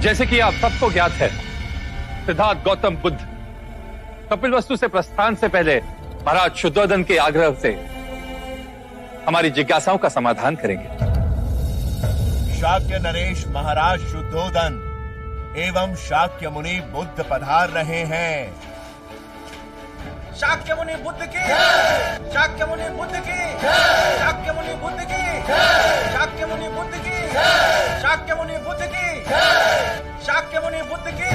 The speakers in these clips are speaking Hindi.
जैसे कि आप सबको ज्ञात है, सिद्धार्थ गौतम बुद्ध कपिलवस्तु से प्रस्थान से पहले महाराज शुद्धोधन के आग्रह से हमारी जिज्ञासाओं का समाधान करेंगे। शाक्य नरेश महाराज शुद्धोधन एवं शाक्य मुनि बुद्ध पधार रहे हैं। शाक्य मुनि बुद्ध की, शाक्य मुनि बुद्ध की, शाक्य मुनि बुद्ध की, शाक्य मुनि बुद्ध की, शाक्य मुनि बुद्ध की, शाक्य मुनि बुद्ध की,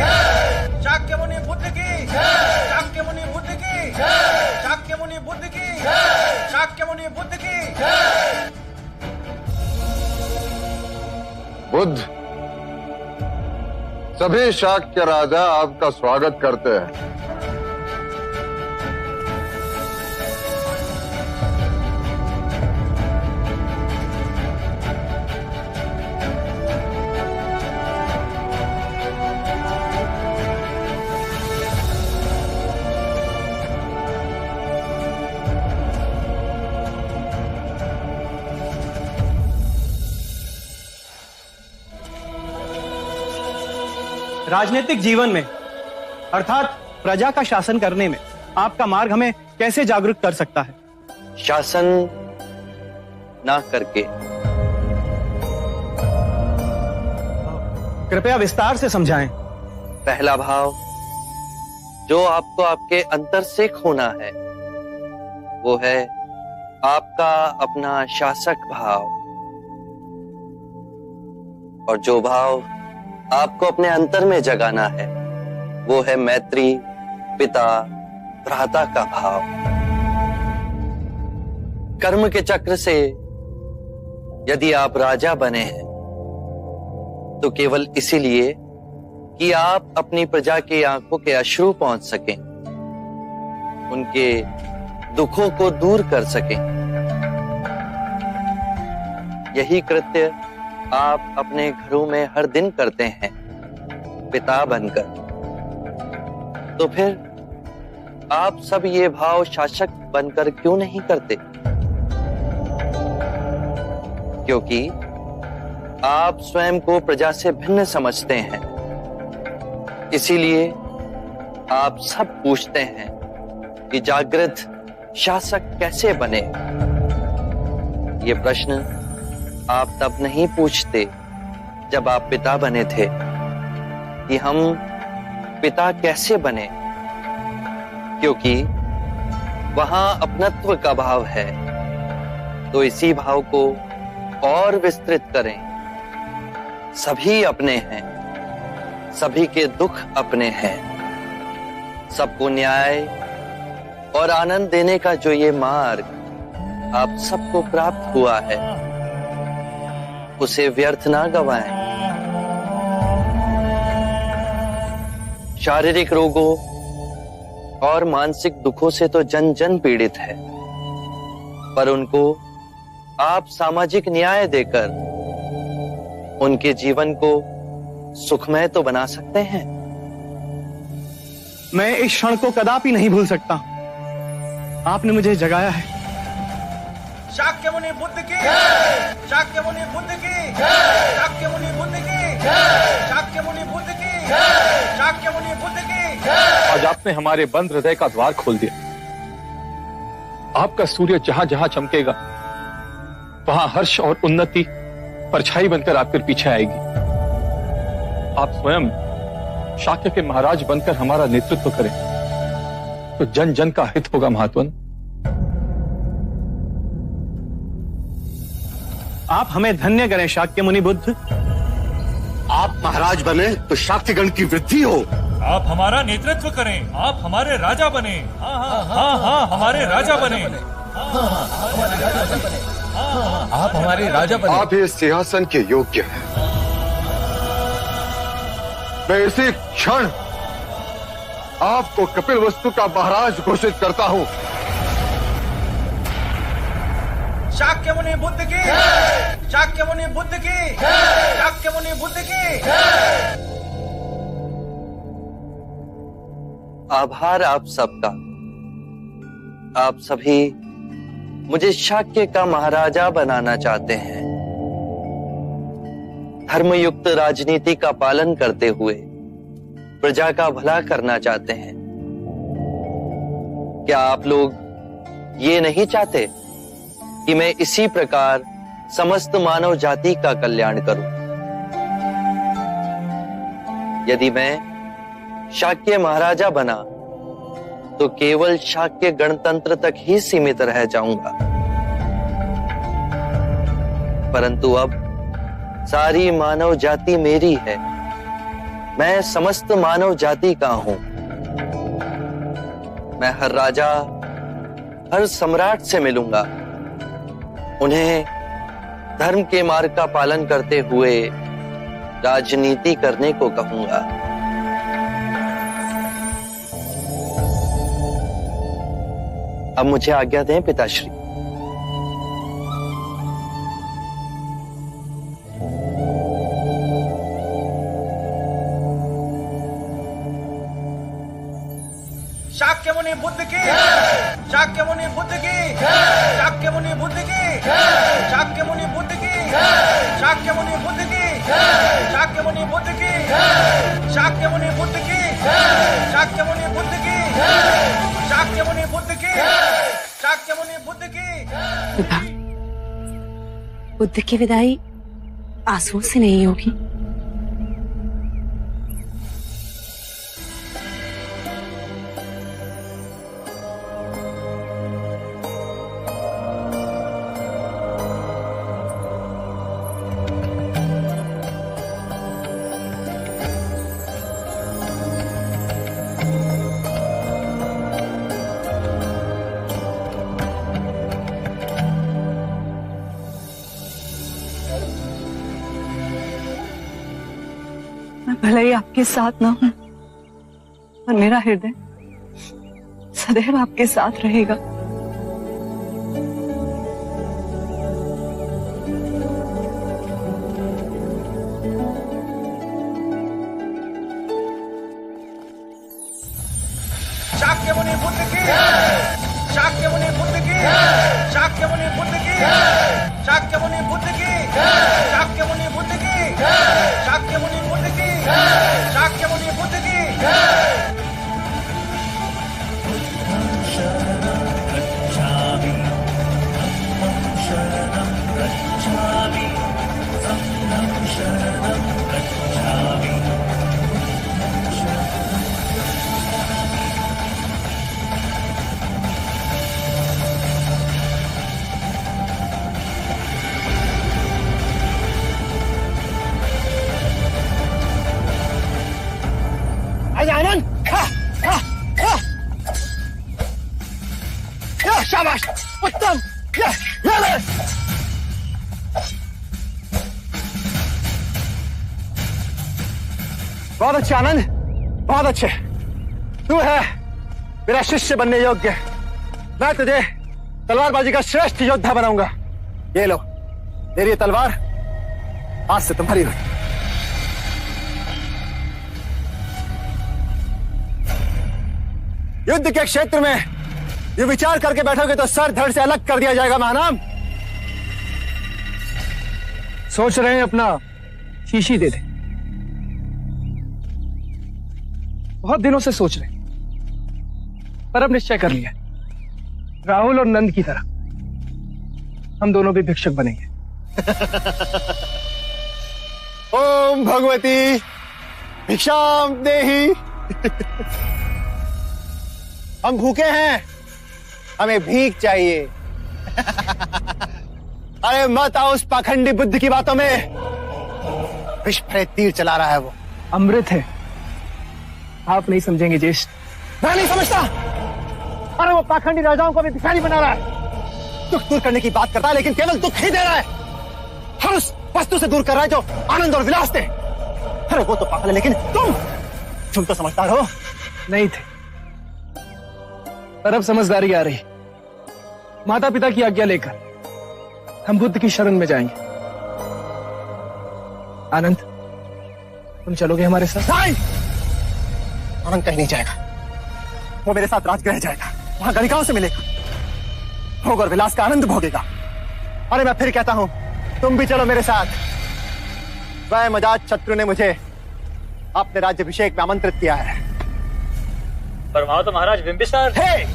शाक्य मुनि बुद्ध की, शाक्य मुनि बुद्ध की, शाक्य मुनि बुद्ध की, शाक्य मुनि बुद्ध की। बुद्ध, सभी शाक्य राजा आपका स्वागत करते हैं। राजनीतिक जीवन में अर्थात प्रजा का शासन करने में आपका मार्ग हमें कैसे जागरूक कर सकता है? शासन ना करके। कृपया विस्तार से समझाएं। पहला भाव जो आपको आपके अंतर से खोना है वो है आपका अपना शासक भाव, और जो भाव आपको अपने अंतर में जगाना है वो है मैत्री पिता भ्राता का भाव। कर्म के चक्र से यदि आप राजा बने हैं तो केवल इसीलिए कि आप अपनी प्रजा की आंखों के अश्रु पहुंच सकें, उनके दुखों को दूर कर सकें। यही कृत्य आप अपने घरों में हर दिन करते हैं पिता बनकर। तो फिर आप सब ये भाव शासक बनकर क्यों नहीं करते? क्योंकि आप स्वयं को प्रजा से भिन्न समझते हैं, इसीलिए आप सब पूछते हैं कि जागृत शासक कैसे बने। ये प्रश्न आप तब नहीं पूछते जब आप पिता बने थे कि हम पिता कैसे बने, क्योंकि वहां अपनत्व का भाव है। तो इसी भाव को और विस्तृत करें। सभी अपने हैं, सभी के दुख अपने हैं। सबको न्याय और आनंद देने का जो ये मार्ग आप सबको प्राप्त हुआ है उसे व्यर्थ ना गवाएं। शारीरिक रोगों और मानसिक दुखों से तो जन जन पीड़ित है, पर उनको आप सामाजिक न्याय देकर उनके जीवन को सुखमय तो बना सकते हैं। मैं इस क्षण को कदापि नहीं भूल सकता। आपने मुझे जगाया है। शाक्य मुनि बुद्ध की, शाक्य मुनि बुद्ध की, शाक्य मुनि बुद्ध की, शाक्य मुनि बुद्ध की, शाक्य मुनि बुद्ध की। आज आपने हमारे बंद हृदय का द्वार खोल दिया। आपका सूर्य जहां जहां चमकेगा वहां हर्ष और उन्नति परछाई बनकर आपके पीछे आएगी। आप स्वयं शाक्य के महाराज बनकर हमारा नेतृत्व करें तो जन जन का हित होगा महात्मन। आप हमें धन्य करें शाक्य मुनि बुद्ध। आप महाराज बने तो शाक्यगण की वृद्धि हो। आप हमारा नेतृत्व करें, आप हमारे राजा बने। हाँ, हमारे राजा बने। आप हमारे राजा बने। आप इस सिंहासन के योग्य हैं। मैं इसी क्षण आपको कपिलवस्तु का महाराज घोषित करता हूं। शाक्य मुनि बुद्ध की, शाक्य मुनि बुद्ध की, शाक्य मुनि बुद्ध की। आभार आप सबका। आप सभी मुझे शाक्य का महाराजा बनाना चाहते हैं। धर्मयुक्त राजनीति का पालन करते हुए प्रजा का भला करना चाहते हैं। क्या आप लोग ये नहीं चाहते कि मैं इसी प्रकार समस्त मानव जाति का कल्याण करूं? यदि मैं शाक्य महाराजा बना तो केवल शाक्य गणतंत्र तक ही सीमित रह जाऊंगा, परंतु अब सारी मानव जाति मेरी है। मैं समस्त मानव जाति का हूं। मैं हर राजा, हर सम्राट से मिलूंगा, उन्हें धर्म के मार्ग का पालन करते हुए राजनीति करने को कहूंगा। अब मुझे आज्ञा दें पिताश्री। शाक्य मुनि बुद्ध की, शाक्य मुनि बुद्ध की, शाक्य मुनि बुद्ध की, शाक्य मुनि बुद्ध की, शाक्य मुनि बुद्ध की, शाक्य मुनि बुद्ध की, शाक्य मुनि बुद्ध की, शाक्य मुनि बुद्ध की, शाक्य मुनि बुद्ध की, शाक्य मुनि बुद्ध की। बुद्ध की विदाई आंसुओं से नहीं होगी। भले ही आपके साथ ना हूं, और मेरा हृदय सदैव आपके साथ रहेगा। शाक्य मुनि बुद्ध की, शाक्य मुनि बुद्ध की, शाक्य मुनि बुद्ध की, शाक्य मुनि बुद्ध की, शाक्य मुनि बुद्ध की, शाक्य मुनि बुद्ध की, शाक्य मुनि बुद्ध की। आनंद, शाबाश, उत्तम, बहुत अच्छे आनंद, बहुत अच्छे। तू है मेरा शिष्य बनने योग्य। मैं तुझे तलवारबाजी का श्रेष्ठ योद्धा बनाऊंगा। ये लो, मेरी ये तलवार आज से तुम्हारी हुई। युद्ध के क्षेत्र में ये विचार करके बैठोगे तो सर धड़ से अलग कर दिया जाएगा महानाम। सोच रहे हैं अपना शीशी दे दे। बहुत दिनों से सोच रहे, पर अब निश्चय कर लिया, राहुल और नंद की तरह हम दोनों भी भिक्षुक बनेंगे। ओम भगवती भिक्षाम देहि। हम भूखे हैं, हमें भीख चाहिए। अरे मत आओ उस पाखंडी बुद्ध की बातों में। विष भरे तीर चला रहा है वो। अमृत है, आप नहीं समझेंगे ज्येष्ठ। मैं नहीं समझता। अरे वो पाखंडी राजाओं को भी भिखारी बना रहा है। दुख दूर करने की बात करता है, लेकिन केवल दुख ही दे रहा है। हर उस वस्तु से दूर कर रहा है जो आनंद और विलास दे। अरे वो तो पागल है, लेकिन तुम तो समझदार हो। नहीं थे, पर अब समझदारी आ रही। माता पिता की आज्ञा लेकर हम बुद्ध की शरण में जाएंगे। आनंद, तुम चलोगे हमारे साथ? नहीं, आनंद कहीं नहीं जाएगा। वो मेरे साथ राजगृह जाएगा, वहां गणिकाओं से मिलेगा, भोग और विलास का आनंद भोगेगा। अरे मैं फिर कहता हूं, तुम भी चलो मेरे साथ। स्वयं शत्रु ने मुझे अपने राज्याभिषेक में आमंत्रित किया है। पर वहां तो महाराज बिंबिसार थे,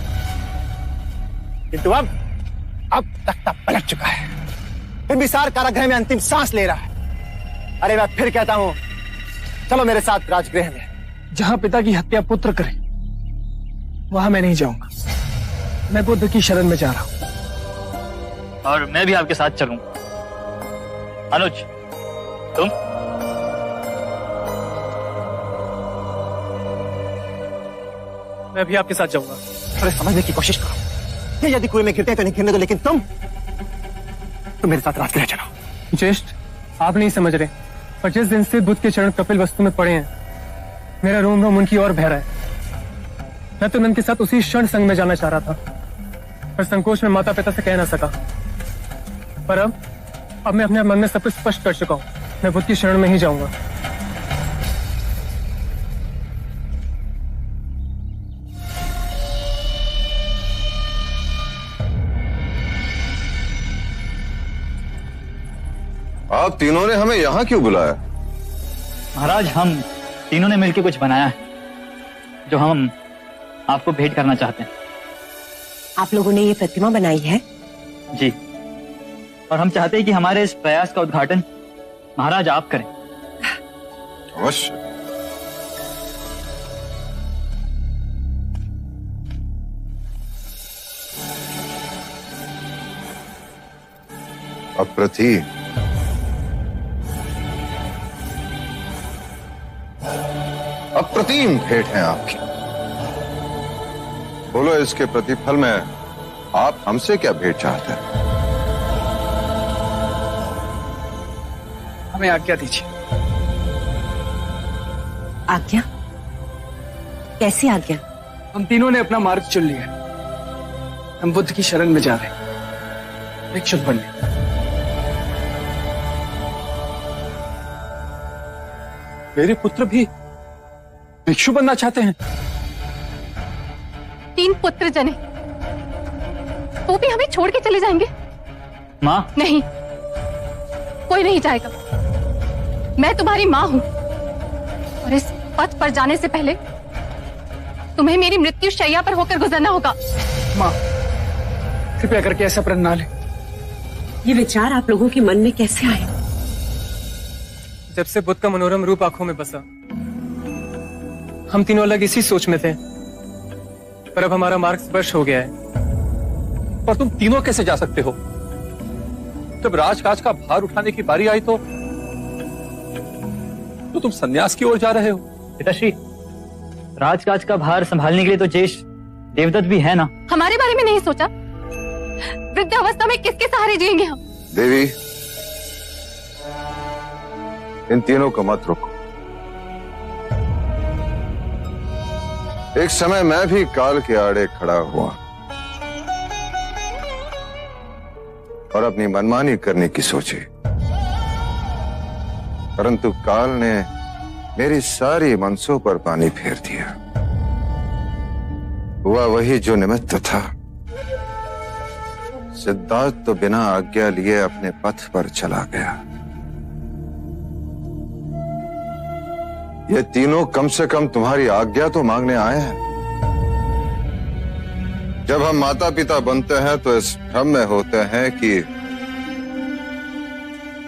किंतु अब तख्ता पलट चुका है। बिंबिसार कारागृह में अंतिम सांस ले रहा है। अरे मैं फिर कहता हूं, चलो मेरे साथ राजगृह में। जहां पिता की हत्या पुत्र करे वहां मैं नहीं जाऊंगा। मैं बुद्ध की शरण में जा रहा हूं। और मैं भी आपके साथ चलूंगा। अनुज, तुम? मैं भी आपके साथ जाऊंगा। थोड़े समझने की कोशिश करो। ये यदि कुएं में गिरते हैं तो नहीं गिरने दो, लेकिन तुम मेरे साथ राजगृह चलो। ज्येष्ठ, आप नहीं समझ रहे, पर जिस दिन से बुद्ध के चरण कपिल वस्तु में पड़े हैं, मेरा रोम रोम उनकी ओर बह रहा है। मैं तो नंद के साथ उसी क्षण संग में जाना चाह रहा था, पर संकोच में माता पिता से कह ना सका। पर अब मैं अपने मन में सब कुछ स्पष्ट कर चुका हूं। मैं बुद्ध की शरण में ही जाऊंगा। आप तीनों ने हमें यहां क्यों बुलाया? महाराज, हम तीनों ने मिलकर कुछ बनाया है जो हम आपको भेंट करना चाहते हैं। आप लोगों ने ये प्रतिमा बनाई है? जी, और हम चाहते हैं कि हमारे इस प्रयास का उद्घाटन महाराज आप करें। अवश्य। अप्रतिम, अप्रतिम भेंट है आपकी। बोलो, इसके प्रतिफल में आप हमसे क्या भेंट चाहते हैं? हमें आज्ञा दीजिए। आज्ञा? कैसी आज्ञा? हम तीनों ने अपना मार्ग चुन लिया है। हम बुद्ध की शरण में जा रहे हैं, भिक्षुक बनने। मेरे पुत्र भी भिक्षु बनना चाहते हैं? 3 पुत्र जने, वो भी हमें छोड़ के चले जाएंगे? माँ? नहीं, कोई नहीं जाएगा। मैं तुम्हारी माँ हूं, और इस पथ पर जाने से पहले तुम्हें मेरी मृत्यु शैया पर होकर गुजरना होगा। माँ, कृपया करके ऐसा प्रण ना ले। ये विचार आप लोगों के मन में कैसे आए? जब से बुद्ध का मनोरम रूप आंखों में बसा, हम तीनों अलग इसी सोच में थे, पर अब हमारा मार्ग स्पष्ट हो गया है। पर तुम तीनों कैसे जा सकते हो? जब राजकाज का भार उठाने की बारी आई तो तुम सन्यास की ओर जा रहे हो। पिताश्री, राजकाज का भार संभालने के लिए तो ज्येष्ठ देवदत्त भी है ना। हमारे बारे में नहीं सोचा? वृद्धावस्था में किसके सहारे जिएंगे हम? देवी, इन तीनों को मत रोको। एक समय मैं भी काल के आड़े खड़ा हुआ और अपनी मनमानी करने की सोची, परंतु काल ने मेरी सारी मनसों पर पानी फेर दिया। हुआ वही जो निमित्त था। सिद्धार्थ तो बिना आज्ञा लिए अपने पथ पर चला गया। ये तीनों कम से कम तुम्हारी आज्ञा तो मांगने आए हैं। जब हम माता पिता बनते हैं तो इस भ्रम में होते हैं कि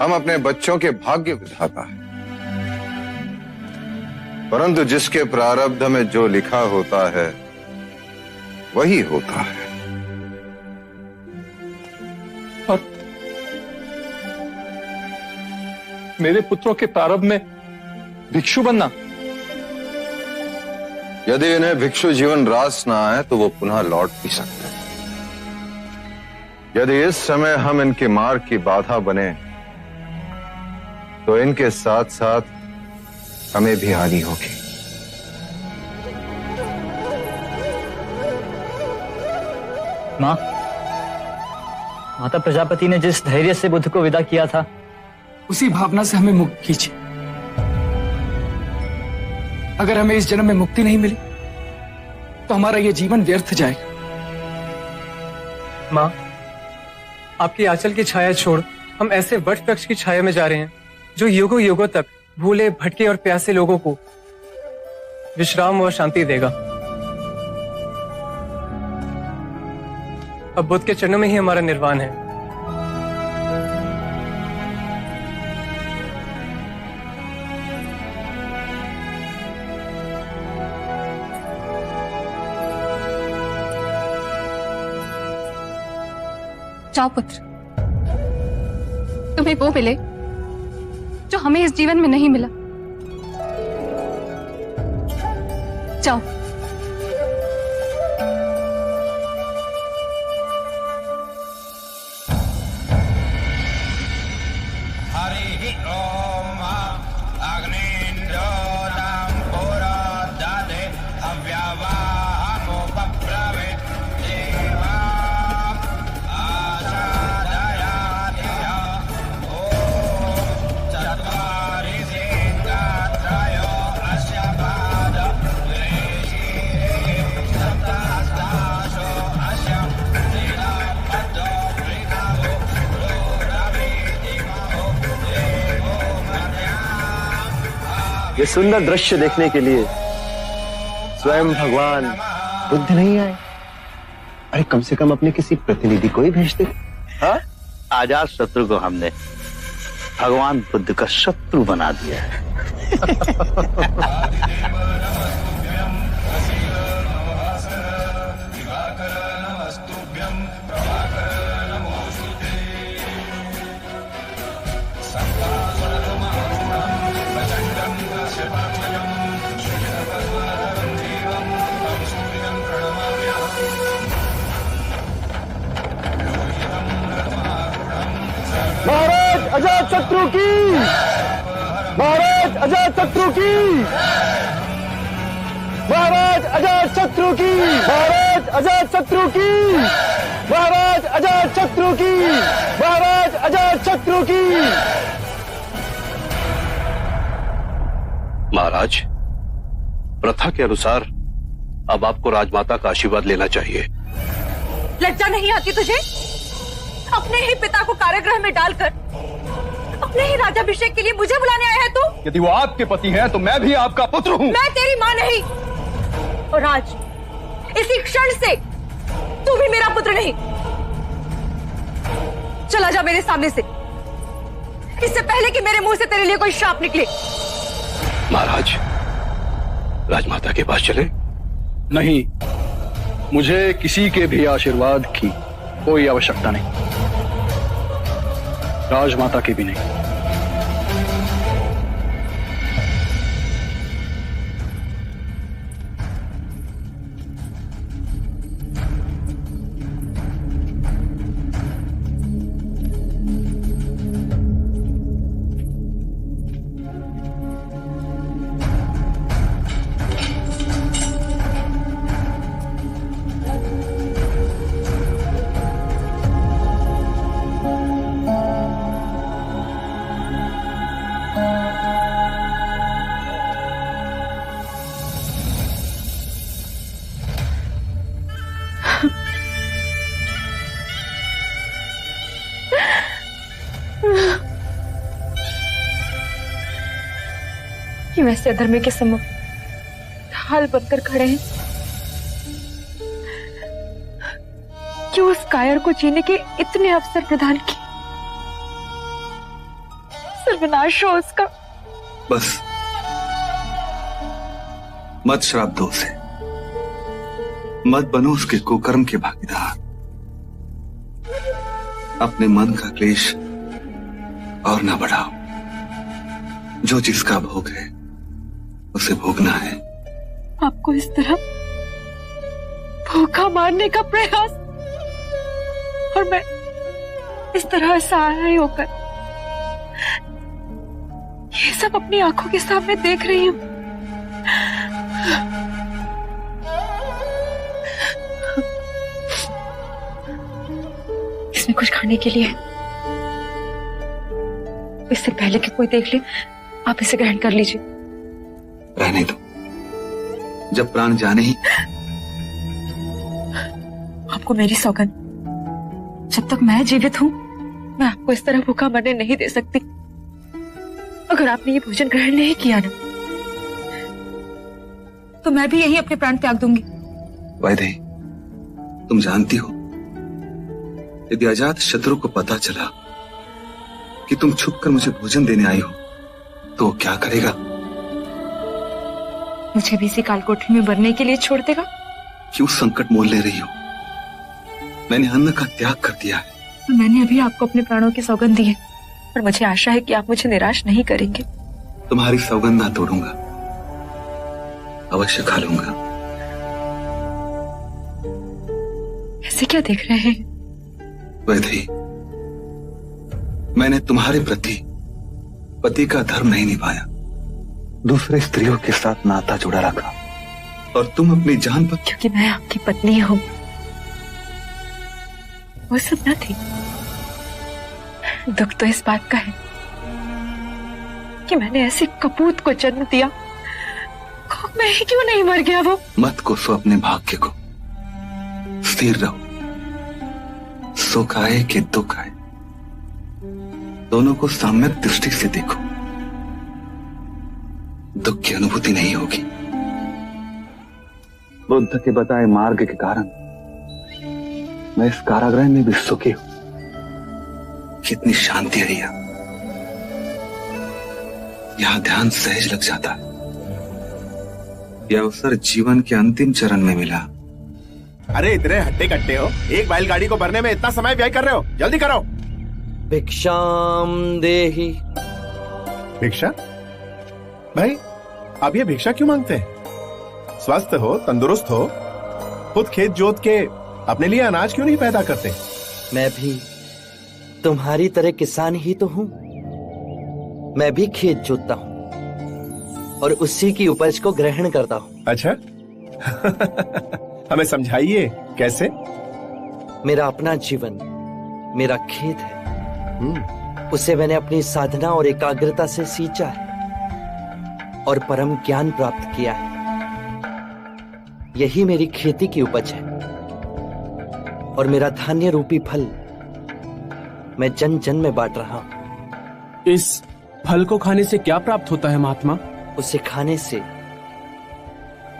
हम अपने बच्चों के भाग्य विधाता हैं, परंतु जिसके प्रारब्ध में जो लिखा होता है वही होता है। और मेरे पुत्रों के प्रारब्ध में भिक्षु बनना? यदि इन्हें भिक्षु जीवन रास ना आए तो वो पुनः लौट भी सकते हैं। यदि इस समय हम इनके मार्ग की बाधा बने तो इनके साथ साथ हमें भी हानि होगी। माँ, माता प्रजापति ने जिस धैर्य से बुद्ध को विदा किया था, उसी भावना से हमें मुक्त कीजिए। अगर हमें इस जन्म में मुक्ति नहीं मिली तो हमारा यह जीवन व्यर्थ जाएगा। माँ, आपकी आंचल की छाया छोड़ हम ऐसे वट वृक्ष की छाया में जा रहे हैं जो युगों युगों तक भूले भटके और प्यासे लोगों को विश्राम और शांति देगा। अब बुद्ध के चरणों में ही हमारा निर्वाण है। जाओ पुत्र, तुम्हें वो मिले जो हमें इस जीवन में नहीं मिला। जाओ। हरि ओम अग्निन्द्रोदं पुरोदधे अव्यवाहमुपब्रवे देवा आसादयादिह ॐ चत्वारि सिंहत्रयो अस्य पाद सप्तहस्तासो अस्य नीलपद्मो वृषभो ये सुंदर दृश्य देखने के लिए स्वयं भगवान बुद्ध नहीं आए? अरे कम से कम अपने किसी प्रतिनिधि को ही भेजते। हाँ, आजाद शत्रु को हमने भगवान बुद्ध का शत्रु बना दिया है। महाराज अजात शत्रु की, महाराज अजात शत्रु की, महाराज अजात शत्रु की, महाराज अजात शत्रु की, महाराज अजात शत्रु की, महाराज अजात शत्रु की। महाराज, प्रथा के अनुसार अब आपको राजमाता का आशीर्वाद लेना चाहिए। लज्जा नहीं आती तुझे? अपने ही पिता को कारागृह में डालकर अपने ही राज्याभिषेक के लिए मुझे बुलाने आया है तू? यदि वो आपके पति हैं तो मैं भी आपका पुत्र हूँ। मैं तेरी माँ नहीं, और आज इसी क्षण से तू भी मेरा पुत्र नहीं। चला जा मेरे सामने से, इससे पहले कि मेरे मुंह से तेरे लिए कोई श्राप निकले। महाराज, राजमाता के पास चले? नहीं, मुझे किसी के भी आशीर्वाद की कोई आवश्यकता नहीं, राजमाता की भी नहीं। क्यों ऐसे अधर्मी के सम्मुख ढाल बनकर खड़े हैं? क्यों उस कायर को जीने के इतने अवसर प्रदान किए? सर्वनाश हो उसका। बस मत श्राप दो उसे, मत बनो उसके कुकर्म के भागीदार। अपने मन का क्लेश और ना बढ़ाओ। जो जिसका भोग है उसे भोगना है। आपको इस तरह भूखा मारने का प्रयास, और मैं इस तरह असहाय होकर ये सब अपनी आंखों के सामने देख रही हूं। इसमें कुछ खाने के लिए है, इससे पहले कि कोई देख ले आप इसे ग्रहण कर लीजिए। रहने दो, जब प्राण जाने ही। आपको मेरी सौगंध, जब तक मैं जीवित हूं मैं आपको इस तरह भूखा मरने नहीं दे सकती। अगर आपने ये भोजन ग्रहण नहीं किया ना, तो मैं भी यहीं अपने प्राण त्याग दूंगी। वैदेही, तुम जानती हो, यदि अजात शत्रु को पता चला कि तुम छुपकर मुझे भोजन देने आई हो, तो वो क्या करेगा? मुझे भी इसी कालकोठरी में मरने के लिए छोड़ देगा। क्यों संकट मोल ले रही हो? मैंने अन्न का त्याग कर दिया है। तो मैंने अभी आपको अपने प्राणों की सौगंध दी है, और मुझे आशा है कि आप मुझे निराश नहीं करेंगे। तुम्हारी सौगंध ना तोड़ूंगा, अवश्य खा लूंगा। ऐसे क्या देख रहे हैं? वैदेही, मैंने तुम्हारे प्रति पति का धर्म नहीं निभाया, दूसरे स्त्रियों के साथ नाता जुड़ा रखा, और तुम अपनी जान पर। क्योंकि मैं आपकी पत्नी हूं, वो सब न थी। दुख तो इस बात का है कि मैंने ऐसे कपूत को जन्म दिया, मैं ही क्यों नहीं मर गया वो? मत कोसो अपने भाग्य को, स्थिर रहो। सुख आए कि दुख आए, दोनों को साम्यक दृष्टि से देखो। दुख की अनुभूति नहीं होगी। बुद्ध के बताए मार्ग के कारण मैं इस कारागृह में भी सुखी हूं। कितनी शांति है यहां ध्यान सहज लग जाता है। यह अवसर जीवन के अंतिम चरण में मिला। अरे इतने हट्टे कट्टे हो, एक बैलगाड़ी को भरने में इतना समय व्यय कर रहे हो, जल्दी करो। भिक्षाम देहि। भिक्षा? भाई, आप ये भिक्षा क्यों मांगते हैं? स्वस्थ हो, तंदुरुस्त हो, खुद खेत जोत के अपने लिए अनाज क्यों नहीं पैदा करते? मैं भी तुम्हारी तरह किसान ही तो हूं। मैं भी खेत जोतता हूं और उसी की उपज को ग्रहण करता हूं। अच्छा। हमें समझाइए कैसे? मेरा अपना जीवन मेरा खेत है। उसे मैंने अपनी साधना और एकाग्रता से सींचा है और परम ज्ञान प्राप्त किया है। यही मेरी खेती की उपज है और मेरा धान्य रूपी फल मैं जन जन में बांट रहा हूं। इस फल को खाने से क्या प्राप्त होता है महात्मा? उसे खाने से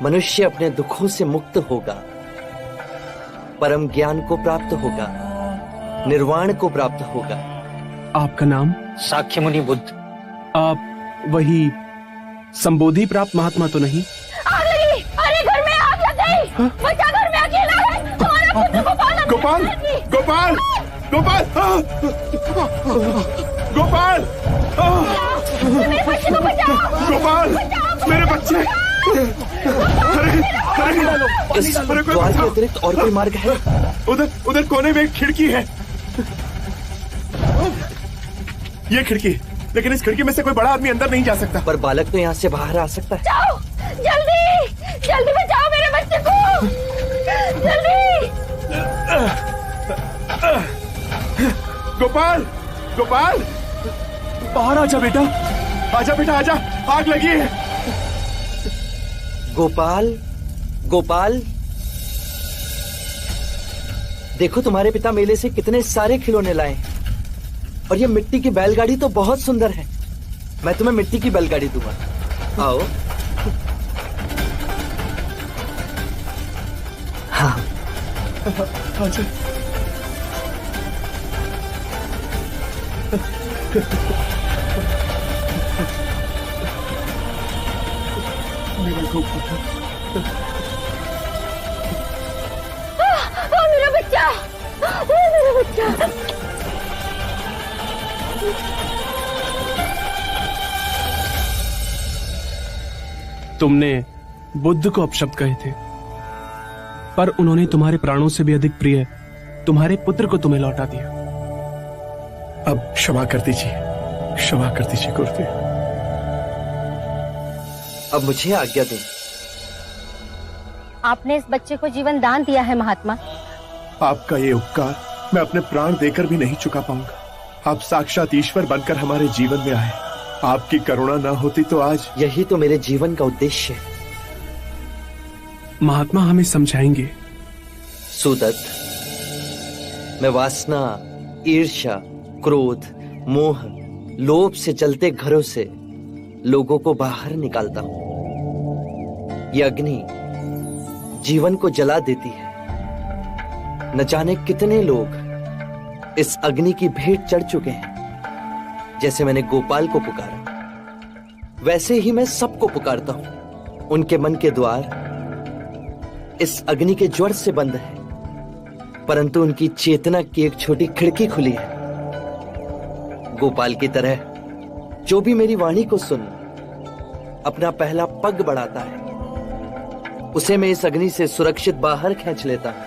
मनुष्य अपने दुखों से मुक्त होगा, परम ज्ञान को प्राप्त होगा, निर्वाण को प्राप्त होगा। आपका नाम? साक्य मुनि बुद्ध। आप वही संबोधि प्राप्त महात्मा तो नहीं? आग लगी! अरे घर में आग लग गई! बच्चा घर में अकेला है! हमारा पुत्र गोपाल! गोपाल! गोपाल! गोपाल! मेरे बच्चे को बचाओ! गोपाल! मेरे बच्चे! इस द्वार के अतिरिक्त और कोई मार्ग है? उधर कोने में एक खिड़की है। ये खिड़की, लेकिन इस खिड़की में से कोई बड़ा आदमी अंदर नहीं जा सकता। पर बालक तो यहाँ से बाहर आ सकता है। जाओ! जल्दी! जल्दी बचाओ मेरे बच्चे को! जल्दी! गोपाल! गोपाल! बाहर आजा बेटा, आजा बेटा, आजा, आग लगी है। गोपाल, गोपाल, देखो तुम्हारे पिता मेले से कितने सारे खिलौने लाए और ये मिट्टी की बैलगाड़ी तो बहुत सुंदर है। मैं तुम्हें मिट्टी की बैलगाड़ी दूंगा। आओ। हाँ। आजा। मेरा बच्चा! मेरा बच्चा! तुमने बुद्ध को अपशब्द कहे थे, पर उन्होंने तुम्हारे प्राणों से भी अधिक प्रिय तुम्हारे पुत्र को तुम्हें लौटा दिया। अब क्षमा कर दीजिए, क्षमा कर दीजिए गुरुदेव। अब मुझे आज्ञा दें। आपने इस बच्चे को जीवन दान दिया है महात्मा। आपका ये उपकार मैं अपने प्राण देकर भी नहीं चुका पाऊंगा। आप साक्षात ईश्वर बनकर हमारे जीवन में आए। आपकी करुणा ना होती तो आज। यही तो मेरे जीवन का उद्देश्य है। महात्मा हमें समझाएंगे। सुदत्त, मैं वासना, ईर्ष्या, क्रोध, मोह, लोभ से जलते घरों से लोगों को बाहर निकालता हूं। ये अग्नि जीवन को जला देती है। न जाने कितने लोग इस अग्नि की भेंट चढ़ चुके हैं। जैसे मैंने गोपाल को पुकारा, वैसे ही मैं सबको पुकारता हूं। उनके मन के द्वार इस अग्नि के ज्वर से बंद है, परंतु उनकी चेतना की एक छोटी खिड़की खुली है। गोपाल की तरह जो भी मेरी वाणी को सुन अपना पहला पग बढ़ाता है, उसे मैं इस अग्नि से सुरक्षित बाहर खींच लेता हूं,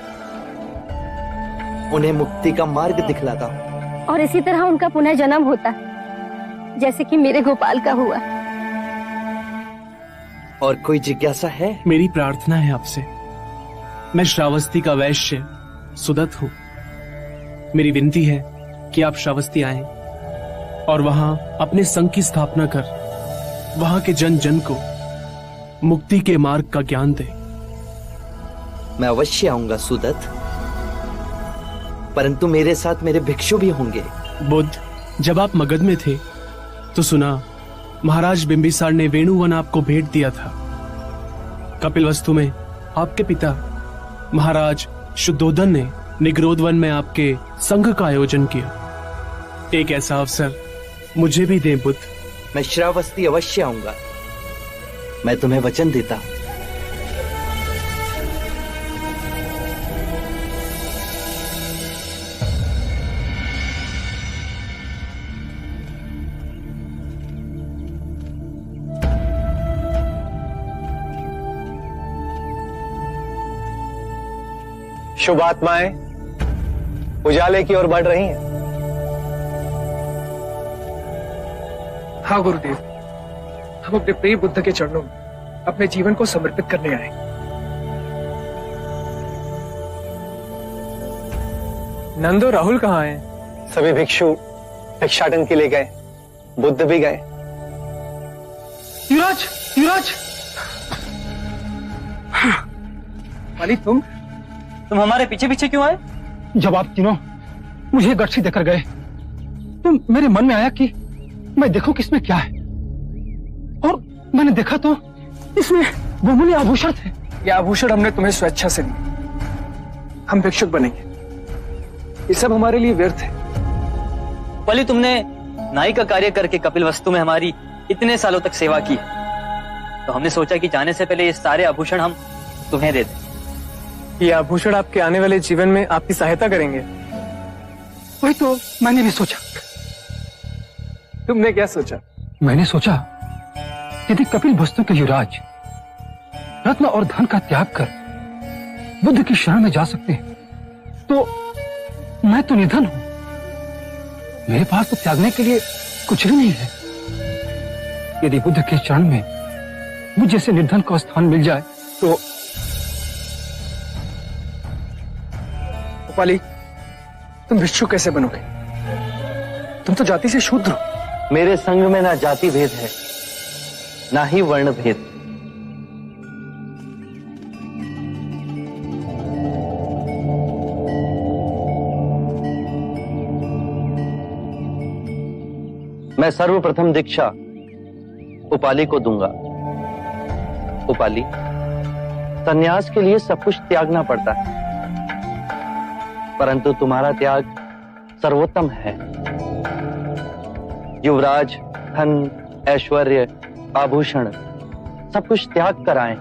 उन्हें मुक्ति का मार्ग दिखलाता हूं। और इसी तरह उनका पुनः जन्म होता है, जैसे कि मेरे गोपाल का हुआ। और कोई जिज्ञासा है? मेरी प्रार्थना है आपसे। मैं श्रावस्ती का वैश्य सुदत्त हूं। मेरी विनती है कि आप श्रावस्ती आएं और वहां अपने संघ की स्थापना कर वहां के जन जन को मुक्ति के मार्ग का ज्ञान दे। मैं अवश्य आऊंगा सुदत्त, परंतु मेरे साथ मेरे भिक्षु भी होंगे। बुद्ध, जब आप मगध में थे तो सुना महाराज बिंबिसार ने वेणुवन आपको भेंट दिया था। कपिलवस्तु में आपके पिता महाराज शुद्धोदन ने निग्रोधवन में आपके संघ का आयोजन किया। एक ऐसा अवसर मुझे भी दे बुद्ध। मैं श्रावस्ती अवश्य आऊंगा, मैं तुम्हें वचन देता हूं। शुभ आत्माएं उजाले की ओर बढ़ रही हैं। हाँ गुरुदेव, हम अपने प्रिय बुद्ध के चरणों में अपने जीवन को समर्पित करने आए। नंदो राहुल कहाँ हैं? सभी भिक्षु भिक्षाटन के लिए गए, बुद्ध भी गए। युवराज, युवराज! वाली तुम हमारे पीछे पीछे क्यों आए? जब आप तीनों मुझे गठरी देकर गए तो मेरे मन में आया कि मैं देखूं कि इसमें क्या है, और मैंने देखा तो इसमें बहुमूल्य आभूषण थे। ये आभूषण हमने तुम्हें स्वेच्छा से दिए। हम भिक्षुक बनेंगे, ये सब हमारे लिए व्यर्थ है। पली, तुमने नाई का कार्य करके कपिलवस्तु में हमारी इतने सालों तक सेवा की, तो हमने सोचा कि जाने से पहले ये सारे आभूषण हम तुम्हें दे दें। ये आभूषण आपके आने वाले जीवन में आपकी सहायता करेंगे। वही तो मैंने भी सोचा। तुमने क्या सोचा? मैंने सोचा यदि कपिलवस्तु के युवराज रत्न और धन का त्याग कर बुद्ध की शरण में जा सकते हैं, तो मैं तो निधन हूं, मेरे पास तो त्यागने के लिए कुछ भी नहीं है। यदि बुद्ध के चरण में मुझ जैसे निर्धन को स्थान मिल जाए तो पाली, तुम भिक्षु कैसे बनोगे? तुम तो जाति से शूद्र हो। मेरे संग में ना जाति भेद है, ना ही वर्ण भेद। मैं सर्वप्रथम दीक्षा उपाली को दूंगा। उपाली, संन्यास के लिए सब कुछ त्यागना पड़ता है, परंतु तुम्हारा त्याग सर्वोत्तम है। युवराज, धन, ऐश्वर्य, आभूषण सब कुछ त्याग कर आए,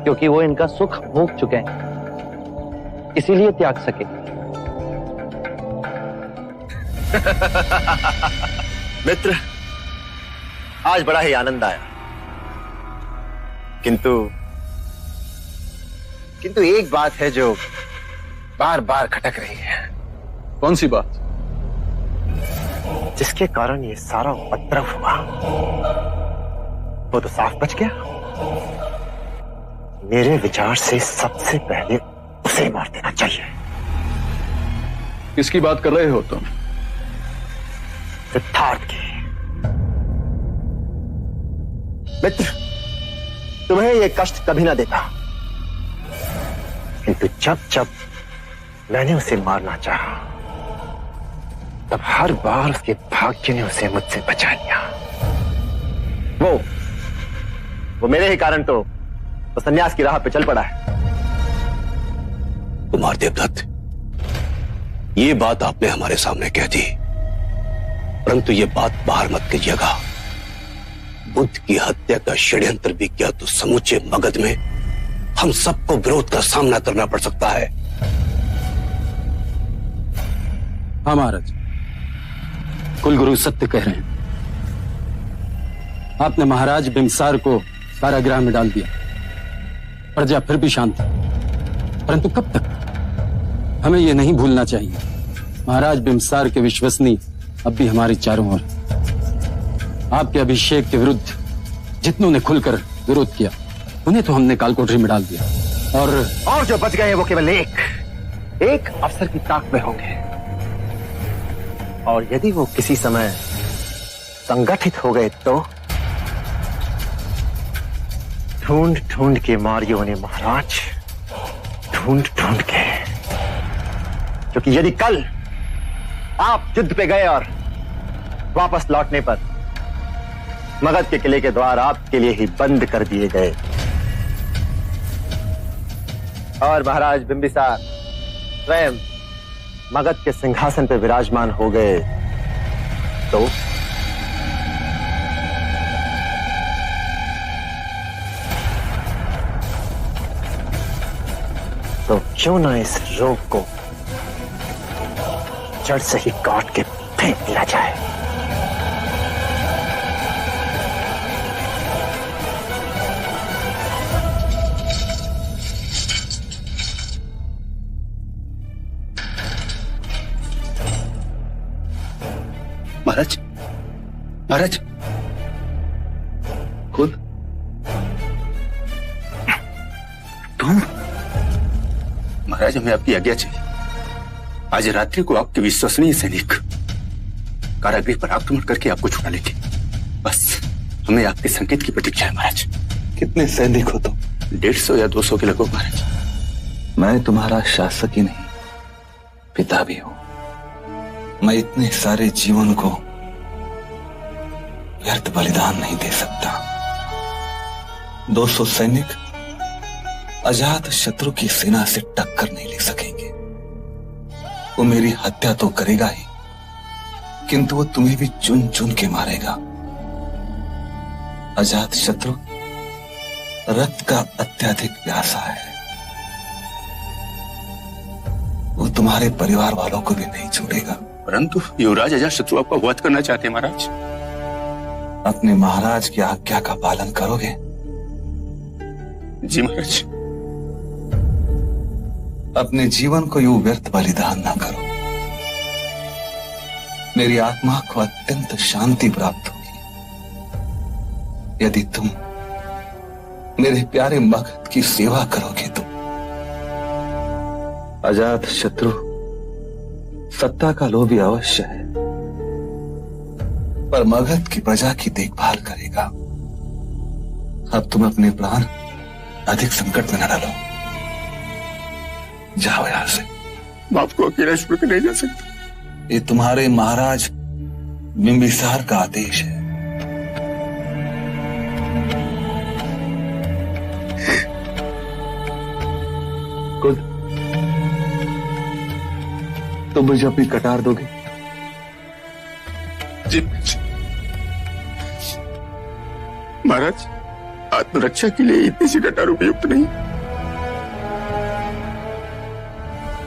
क्योंकि वो इनका सुख भोग चुके हैं, इसीलिए त्याग सके। मित्र, आज बड़ा ही आनंद आया, किंतु एक बात है जो बार बार खटक रही है। कौन सी बात? जिसके कारण ये सारा उपद्रव हुआ, वो तो साफ बच गया। मेरे विचार से सबसे पहले उसे मार देना चाहिए। किसकी बात कर रहे हो तुम? सिद्धार्थ की। मित्र, तुम्हें यह कष्ट कभी ना देता, किंतु जब जब मैंने उसे मारना चाहा, तब हर बार उसके भाग्य ने उसे मुझसे बचा लिया। वो मेरे ही कारण तो संन्यास की राह पे चल पड़ा है। कुमार देवदत्त, ये बात आपने हमारे सामने कह दी, परंतु ये बात बाहर मत कीजिएगा। बुद्ध की हत्या का षड्यंत्र भी किया तो समूचे मगध में हम सबको विरोध का सामना करना पड़ सकता है। हाँ महाराज, कुलगुरु सत्य कह रहे हैं। आपने महाराज बिंबिसार को कारागृह में डाल दिया, प्रजा फिर भी शांत है, परंतु कब तक? हमें यह नहीं भूलना चाहिए, महाराज बिंबिसार के विश्वसनीय अब भी हमारे चारों ओर। आपके अभिषेक के विरुद्ध जितनों ने खुलकर विरोध किया, उन्हें तो हमने कालकोठरी में डाल दिया। और जो बच गए वो केवल एक अफसर की ताक में होंगे, और यदि वो किसी समय संगठित हो गए तो ढूंढ ढूंढ के मारियो उन्हें महाराज, ढूंढ ढूंढ के। क्योंकि यदि कल आप युद्ध पे गए और वापस लौटने पर मगध के किले के द्वार आपके लिए ही बंद कर दिए गए और महाराज बिंबिसार स्वयं मगध के सिंहासन पर विराजमान हो गए तो क्यों ना इस रोग को जड़ से ही काट के फेंक दिया जाए। महाराज, महाराज, खुद तुम? महाराज, हमें आपकी आज्ञा चाहिए। आज रात्रि को आपके विश्वसनीय सैनिक कारागृह पर आक्रमण करके आपको छुड़ा लेंगे। बस हमें आपके संकेत की प्रतीक्षा है महाराज। कितने सैनिक हो तुम? 150 या 200 के लगभग महाराज। मैं तुम्हारा शासक ही नहीं, पिता भी हूं। मैं इतने सारे जीवन को व्यर्थ बलिदान नहीं दे सकता। 200 सैनिक अजात शत्रु की सेना से टक्कर नहीं ले सकेंगे। वो मेरी हत्या तो करेगा ही, किंतु वो तुम्हें भी चुन चुन के मारेगा। अजात शत्रु रक्त का अत्यधिक प्यासा है। वो तुम्हारे परिवार वालों को भी नहीं छोड़ेगा। परंतु युवराज अजात शत्रु आपका वध करना चाहते हैं महाराज। अपने महाराज की आज्ञा का पालन करोगे? जी महाराज। अपने जीवन को यूं व्यर्थ बलिदान ना करो। मेरी आत्मा को अत्यंत शांति प्राप्त होगी यदि तुम मेरे प्यारे मगध की सेवा करोगे तो। अजात शत्रु सत्ता का लोभी अवश्य है, पर मगध की प्रजा की देखभाल करेगा। अब तुम अपने प्राण अधिक संकट में न डालो। जाओ यहां से। मैं आपको अकेला छोड़ के नहीं जा सकता। ये तुम्हारे महाराज बिंबिसार का आदेश है। खुद तुम मुझे अपनी कटार दोगे? जी महाराज, आत्मरक्षा के लिए इतनी सी कटार उपयुक्त नहीं।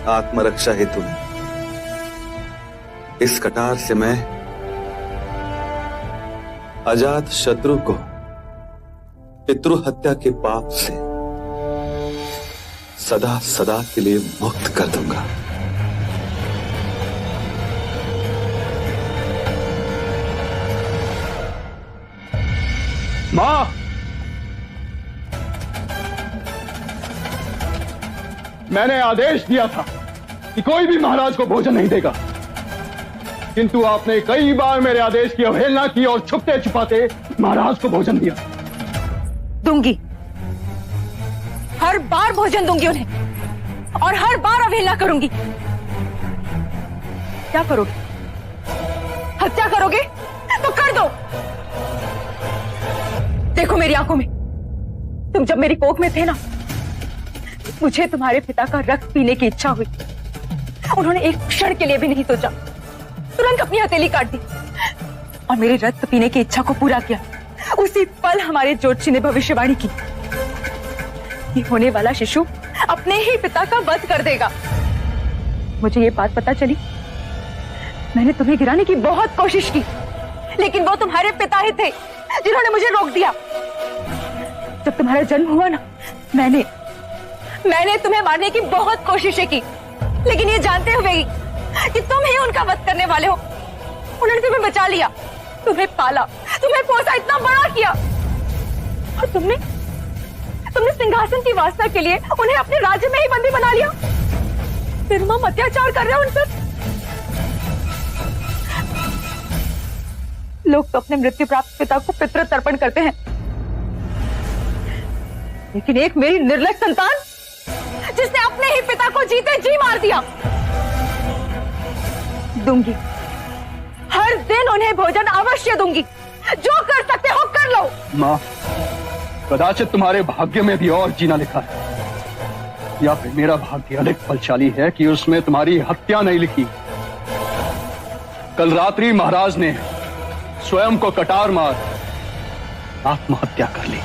आत्मरक्षा हेतु इस कटार से मैं अजात शत्रु को पितृ हत्या के पाप से सदा सदा के लिए मुक्त कर दूंगा। मां, मैंने आदेश दिया था कि कोई भी महाराज को भोजन नहीं देगा, किंतु आपने कई बार मेरे आदेश की अवहेलना की और छुपते छुपाते महाराज को भोजन दिया। दूंगी, हर बार भोजन दूंगी उन्हें और हर बार अवहेलना करूंगी। क्या करोगे? हत्या करोगे तो कर दो। देखो मेरी आंखों में, तुम जब मेरी कोख में थे ना, मुझे तुम्हारे पिता का रक्त पीने की इच्छा हुई। उन्होंने एक क्षण के लिए भी नहीं सोचा, तुरंत अपनी हथेली काट दी और मेरे रक्त पीने की इच्छा को पूरा किया। उसी पल हमारे ज्योतिषी ने भविष्यवाणी की, ये होने वाला शिशु अपने ही पिता का वध कर देगा। मुझे ये बात पता चली, मैंने तुम्हें गिराने की बहुत कोशिश की, लेकिन वो तुम्हारे पिता ही थे जिन्होंने मुझे रोक दिया। जब तुम्हारा जन्म हुआ ना, मैंने तुम्हें मारने की बहुत कोशिशें की, लेकिन ये जानते हुए कि तुम ही उनका वध करने वाले हो, उन्होंने तुम्हें बचा लिया, तुम्हें पाला, तुम्हें पोसा, इतना बड़ा किया, और तुमने सिंहासन की वासना के लिए उन्हें अपने राज्य में ही बंदी बना लिया। निर्मम अत्याचार कर रहे हो उन पर। लोग तो अपने मृत्यु प्राप्त पिता को पितृ तर्पण करते हैं, लेकिन एक मेरी निर्लज संतान जिसने अपने ही पिता को जीते जी मार दिया। दूंगी, हर दिन उन्हें भोजन अवश्य दूंगी, जो कर सकते हो कर लो। माँ, कदाचित तुम्हारे भाग्य में भी और जीना लिखा है, या फिर मेरा भाग्य अधिक बलशाली है कि उसमें तुम्हारी हत्या नहीं लिखी। कल रात्रि महाराज ने स्वयं को कटार मार आत्महत्या कर ली।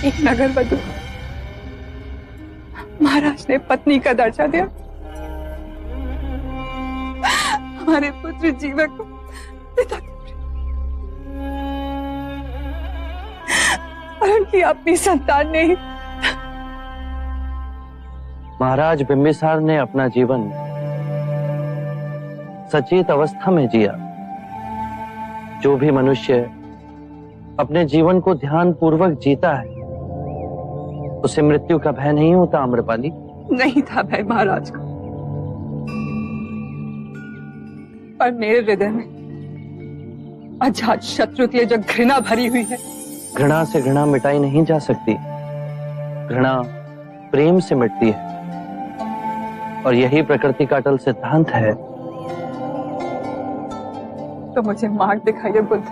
एक नगर वधू महाराज ने पत्नी का दर्जा दिया, हमारे पुत्र जीवक को पिता और उनकी अपनी संतान ने ही। महाराज बिंबिसार ने अपना जीवन सचेत अवस्था में जिया। जो भी मनुष्य अपने जीवन को ध्यान पूर्वक जीता है, उसे मृत्यु का भय नहीं होता। आम्रपाली, नहीं था भय महाराज को, पर मेरे हृदय में अजात शत्रु के लिए जो घृणा भरी हुई है, घृणा से घृणा मिटाई नहीं जा सकती। घृणा प्रेम से मिटती है, और यही प्रकृति का अटल सिद्धांत है। तो मुझे मार्ग दिखाइए बुद्ध।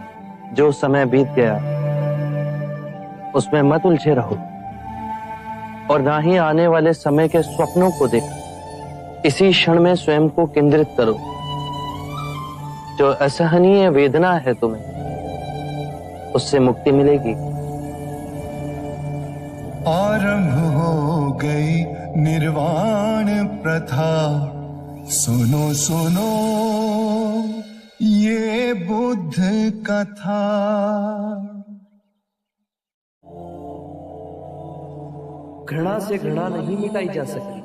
जो समय बीत गया उसमें मत उलझे रहो, और ना ही आने वाले समय के स्वप्नों को देखो। इसी क्षण में स्वयं को केंद्रित करो। जो असहनीय वेदना है तुम्हें, उससे मुक्ति मिलेगी। आरंभ हो गई निर्वाण प्रथा, सुनो सुनो ये बुद्ध कथा। घृणा से घृणा नहीं मिटाई जा सकती।